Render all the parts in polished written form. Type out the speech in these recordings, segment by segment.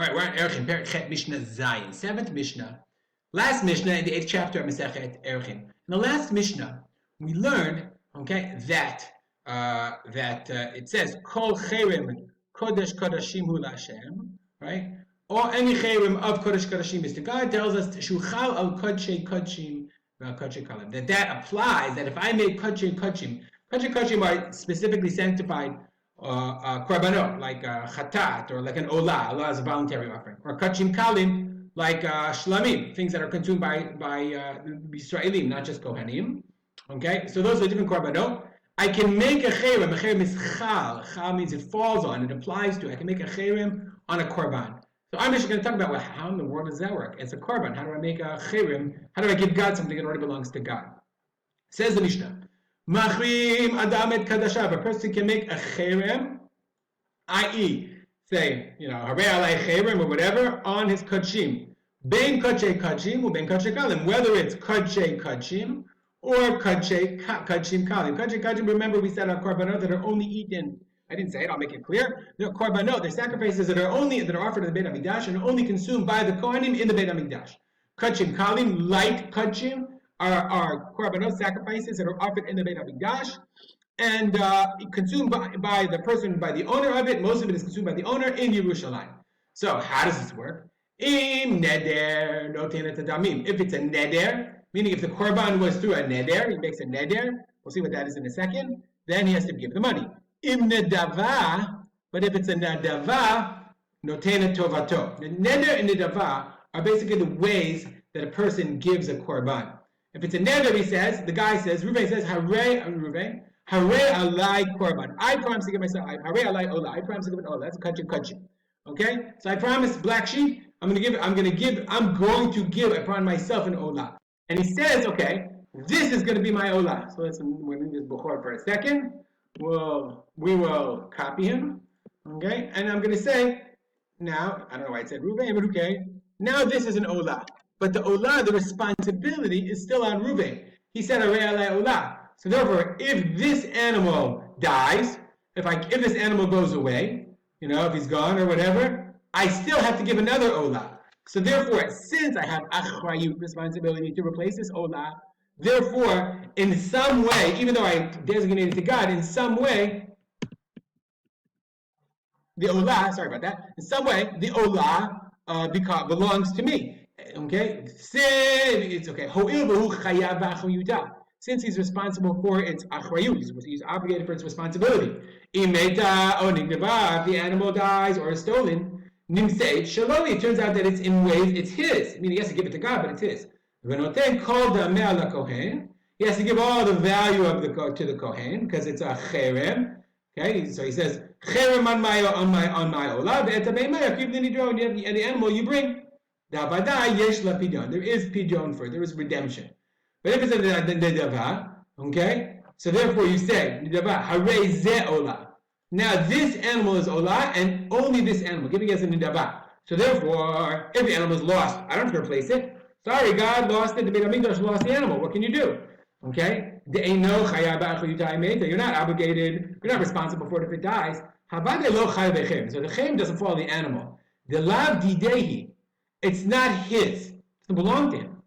All right, we're on Erchin, Perek Chet, Mishnah Zayin, 7th Mishnah. Last Mishnah in the 8th chapter of Masechet Erchin. In the last Mishnah, we learned, okay, that it says Kol cherem kodesh kodashim hu laHashem, right? Or any cherem of kodesh kodashim is to God. Tells us shuchal al kodshei kodshim v'al kodshei kalim. That applies. That if I make kodshei kodshim are specifically sanctified korbanot, like chatat, or like an olah. Olah is a voluntary offering, or kodshim kalim, like shlamim, things that are consumed by Yisraelim, not just kohanim. Okay, so those are different korbanot. I can make a cherem. A cherem is chal. Chal means it falls on, it applies to. I can make a cherem on a korban. So I'm just going to talk about how in the world does that work? It's a korban. How do I make a cherem? How do I give God something that already belongs to God? Says the Mishnah, Machrim adam et kadashav. A person can make a cherem, i.e., say, harei alai cherem or whatever, on his kodshim. Ben kodshei kodshim or ben kodshei kalim. Whether it's kodshei kodshim or kodshei kodshim kalim. Kodshei kodshim, remember we said our korbanot that are only eaten. I didn't say it, I'll make it clear. They're korbanot, they're sacrifices that are offered in the Beit HaMikdash and only consumed by the Kohanim in the Beit HaMikdash. Kodshim kalim, light kodshim, are korbanot, sacrifices that are offered in the Beit HaMikdash and consumed by the person, by the owner of it. Most of it is consumed by the owner in Yerushalayim. So how does this work? Im neder notenet damim. If it's a neder, meaning if the korban was through a neder, he makes a neder. We'll see what that is in a second. Then he has to give the money. Im nedava, but if it's a nedava, notenet tovato. The neder and nedava are basically the ways that a person gives a korban. If it's a neder, he says, the guy says, Reuven says, harei alai korban. I promise to give myself, harei alai olah. I promise to give an olah. That's a kodshim. Okay? So I promise black sheep, I'm going to give upon myself an olah. And he says, okay, this is going to be my olah. So we'll leave this bechor for a second. We will copy him. Okay? And I'm going to say, now, I don't know why I said Reuven, but okay. Now this is an olah. But the olah, the responsibility is still on Reuven. He said, harei alai olah. So therefore, if this animal dies, if this animal goes away, if he's gone or whatever, I still have to give another olah. So therefore, since I have achrayut, responsibility to replace this olah, therefore, in some way, even though I designated to God, in some way, the olah, sorry about that, in some way, the olah belongs to me. Okay? It's okay. Since he's responsible for its achrayut, he's obligated for its responsibility. Imeta o nigdava, if the animal dies or is stolen, nimseit shaloi, it turns out that it's in ways it's his. Meaning he has to give it to God, but it's his. V'noten kol dameh la kohen, he has to give all the value of to the kohen because it's a cherem. Okay, so he says cherem on my olah, and the animal you bring. Davada yesh la pidyon. There is pidyon for it. There is redemption. But if it's a nedava, okay, so therefore you say nedava harei ze olah. Now this animal is olah, and only this animal, giving us a nedava. So therefore, if the animal is lost, I don't have to replace it. Sorry, God lost it. The Beit HaMikdash lost the animal. What can you do? Okay, you're not obligated. You're not responsible for it if it dies. So the cherem doesn't fall on the animal. The lav didehi. It's not his. It doesn't belong to him.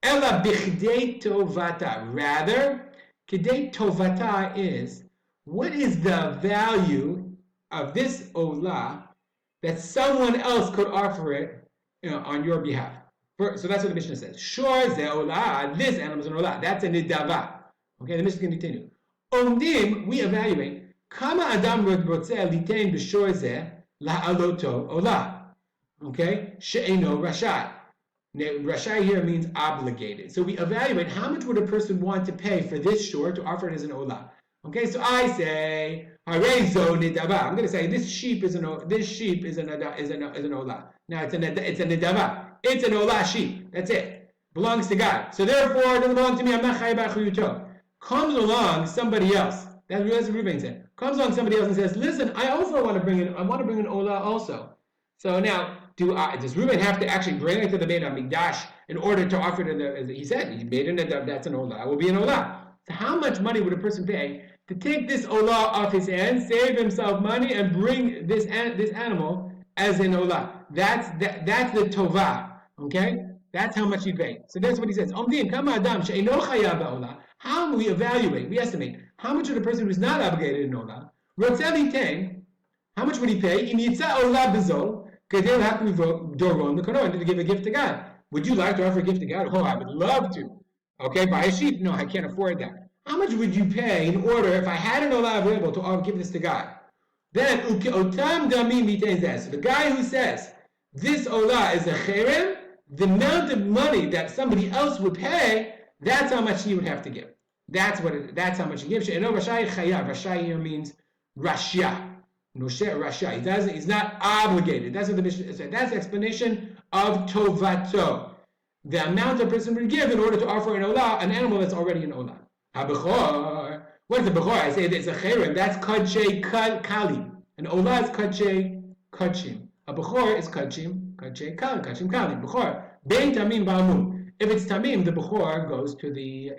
Ela bichdei tovata. Rather, kidei tovata is, what is the value of this olah that someone else could offer it on your behalf? So that's what the Mishnah says. Sure, ze olah, this animal is an olah. That's a nidava. Okay, the Mishnah can continue. Omdim, we evaluate, kama adam rotzeh litein b'shor ze la'aloto olah. Okay, she'eno rashai. Rashai here means obligated. So we evaluate how much would a person want to pay for this shore to offer it as an olah. Okay, so I say harei zo nidava. I'm going to say this sheep is an olah. Now it's a nidava. It's an olah sheep. That's it. Belongs to God. So therefore, it doesn't belong to me. I'm not chayav b'achriyuto. Comes along somebody else. That's what Reuven said. Comes along somebody else and says, "Listen, I also want to bring an olah also." So now, does Reuven have to actually bring it to the Beit HaMikdash in order to offer it? As he said, he made it. That's an olah. It will be an olah. So how much money would a person pay to take this olah off his hands, save himself money, and bring this animal as an olah? that's the tova. Okay, that's how much you pay. So that's what he says. How do we evaluate? We estimate how much would a person who's not obligated in olah? How much would he pay? Because they'll have to to give a gift to God. Would you like to offer a gift to God? Oh, I would love to. Okay, buy a sheep. No, I can't afford that. How much would you pay in order, if I had an olah available, to give this to God? Then, so the guy who says, this olah is a cherem, the amount of money that somebody else would pay, that's how much he would have to give. That's how much he gives. Rashai here means Rasha. Rasha. He's not obligated. That's what the Mishnah said. That's the explanation of tovato. The amount a person would give in order to offer an olah, an animal that's already an olah. Ha-bechor. What is a bechor? I say it's a cherem. That's kadshe kalim. An olah is kadshe kachim. A bechor is kadshe kalim. Bechor. Bein tamim ba'amum. If it's tamim, the bechor goes to the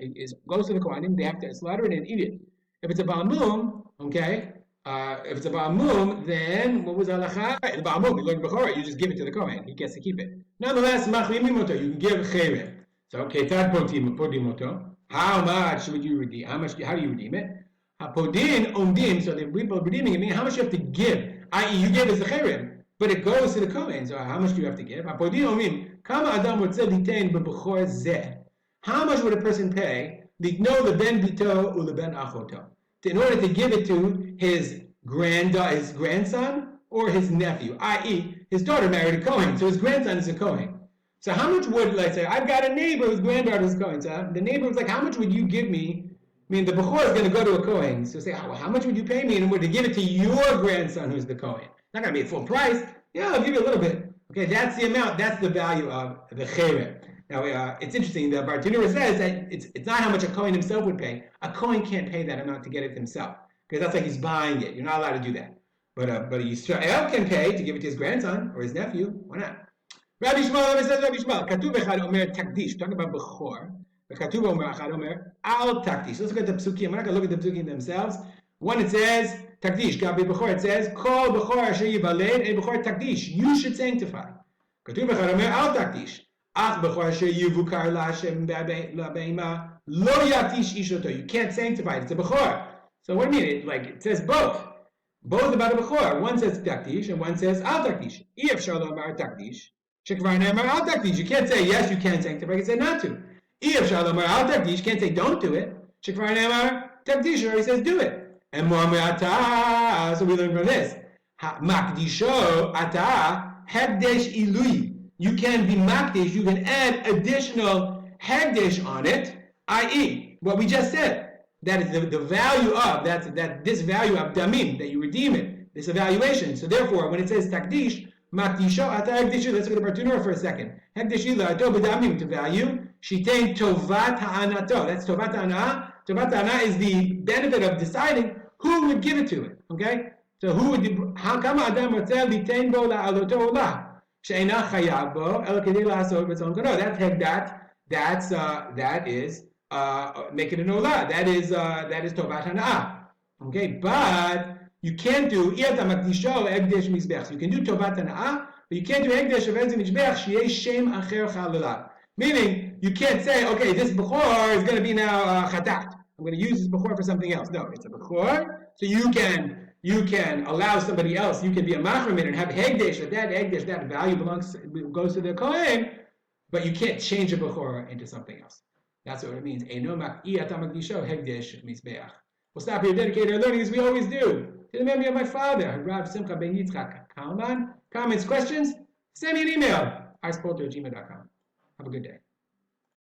kohanim. They have to slaughter it and eat it. If it's a ba'amum, okay. If it's a ba'amum, then what was halacha? The ba'amum, you learn bechor, you just give it to the kohen. He gets to keep it. Nonetheless, machlimimoto, you can give cherem. So, ketad podimoto. How much would you redeem? How do you redeem it? Podin umdim. So the people redeeming it means how much you have to give. I.e., you gave us the cherem, but it goes to the kohen. So how much do you have to give? Podin umdim. Kama adam wotzeh litain bebechor zeh. How much would a person pay? Likno leben bito uleben achoto. In order to give it to his grandson or his nephew, i.e., his daughter married a kohen, so his grandson is a kohen. So how much would, let's say, I've got a neighbor whose granddaughter is kohen. So the neighbor was like, how much would you give me? I mean, the bechor is going to go to a kohen. So say, how much would you pay me in order to give it to your grandson who's the kohen? Not going to be at full price. Yeah, I'll give you a little bit. Okay, that's the amount. That's the value of the cherem. Now, it's interesting. The Bartanura says that it's not how much a kohen himself would pay. A kohen can't pay that amount to get it himself, because that's like he's buying it. You're not allowed to do that. But a Yisrael can pay to give it to his grandson or his nephew. Why not? Rabbi Shmuel says, Rabbi Shmuel, Katuv echad omer takdish. Talking about bechor. Katuv omer echad omer al takdish. Let's look at the psukim. We're not going to look at the psukim themselves. One, it says takdish. Gabi bechor, it says kol bechor asher yivaled and bechor takdish. You should sanctify. Katuv echad omer al takdish. Ach bechor asher yivukar laHashem labeima lo yatish ishoto. You can't sanctify it. It's a bechor. So what do you mean? It says both. Both about a bechor. One says takdish and one says al takdish. If shalom amar takdish. You can't say yes, you can sanctify. You can say not to. You can't say don't do it. He says do it. And so we learn from this. You can be makdish. You can add additional hegdish on it. I.e., what we just said. That is the value of this value of damim that you redeem it. This evaluation. So therefore, when it says takdish. Let's look at the Bartanura for a second. To value. Shitein tovat ha'anato. That's tovat ha'ana. Tovat ha'ana is the benefit of deciding who would give it to it. Okay? So who would? How come Adam rotzeh litain bo la'aloto olah she'ena chayav bo el kedei la'asot b'tzon karo? That is make it an olah. That is tovat ha'ana. Okay, but you can't do you can do tovat hana'ah, but you can't do hegdesh of mizbeach sheyeh shem acher chalalav. Meaning, you can't say, okay, this bechor is going to be now chatat. I'm going to use this bechor for something else. No, it's a bechor, so you can allow somebody else. You can be a machram and have hegdesh. That value goes to the kohen, but you can't change a bechor into something else. That's what it means. Eino mak'iyat ha'makdisho hegdesh mizbeach. We'll stop here, dedicate our learning as we always do. To the memory of my father, Rav Simcha ben Yitzchak Kalman. Comments, questions? Send me an email, arspolter@gmail.com. Have a good day.